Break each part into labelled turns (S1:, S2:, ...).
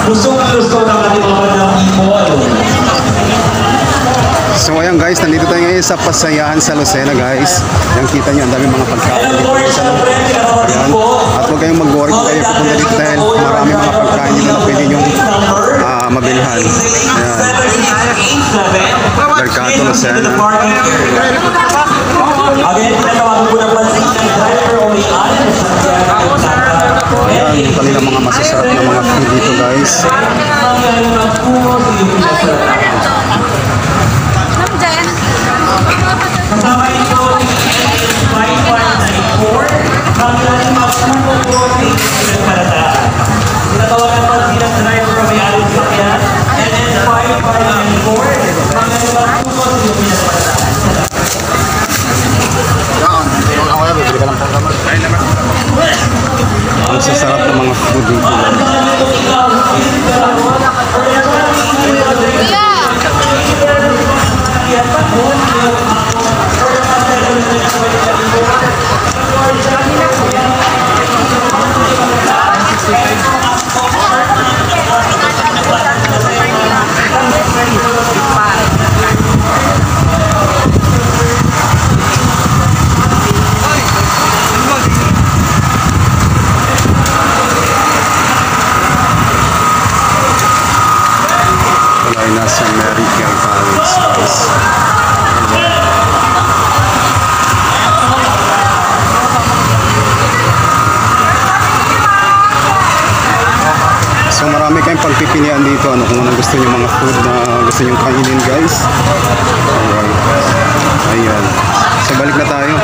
S1: Gustong-gusto ng ating mga bandang people.
S2: So ayan guys, nandito tayo ngayon sa Pasayahan sa Lucena guys. Yang kita nyo, ang dami mga pagkain dito guys. Ayan. At huwag kayong mag-worry kung kayo pupunta dito dahil marami mga pagkain dito na pwede nyong mabilhan. Ayan. Mercato Lucena.
S1: Again, pinatawagan po ng pansin ng driver o may
S2: ayan, yung kanilang mga masasarap na mga food dito guys.
S1: Kasama ito yung 5194 kanilang magpupong protein ng palata. Pinatawagan pa silang driver o may alin sa kaya and then 5594 kanilang magpupong protein ng palata.
S2: Ang sasarap ng mga food dito guys. Nasa American College guys. So marami kayong pagpipilian dito kung anong gusto niyo mga food na gusto niyo kainin guys. Alright. Ayan. So balik na tayo.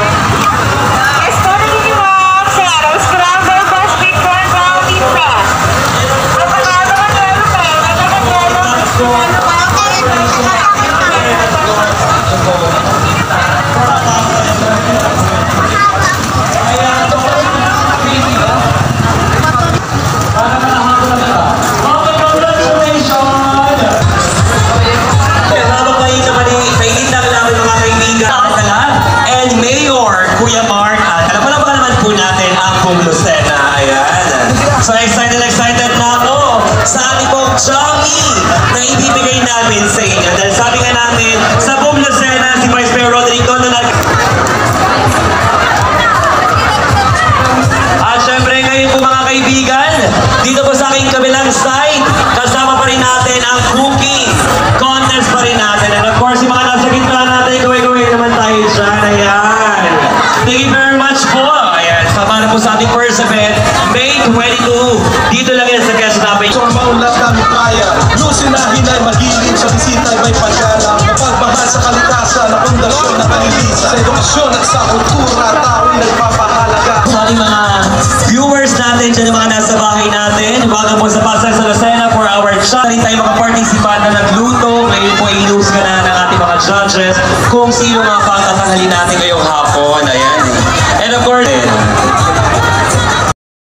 S1: So excited na ako sa ating pong Johnny na ibibigay namin sa inyo. Dahil sabi nga namin, sa Boom Lucena, si Vice Mayor Rodrigo na at syempre ngayon po mga kaibigan, dito po sa aking kabilang side, kasama pa rin natin ang cooking contest pa rin natin. And of course, yung mga nasa gitna natin, gawin naman tayo dyan. Ayan. Thank you very much po. Ayan. Sama na po sa ating first event, May 22. Dito lang yan sa Quezon namin.
S3: So ang maunlad namin kaya, lusinahin ay magiging sa bisita ay may paggalang. Mapagbabal sa kalikasan, na pundasyon na kalilisa. Sa edukasyon at sa kultura, tao'y nagpapahalaga.
S1: Sa ating mga viewers natin, dyan yung mga nasa bahay natin, welcome po sa Pasayahan sa Lucena for our chat. Rin tayo makaparticipan na nagluto. Ngayon po i-lose ka na ng ating mga judges kung sino nga pa ang tatanghali natin ngayong hapon. Ayan. And of course,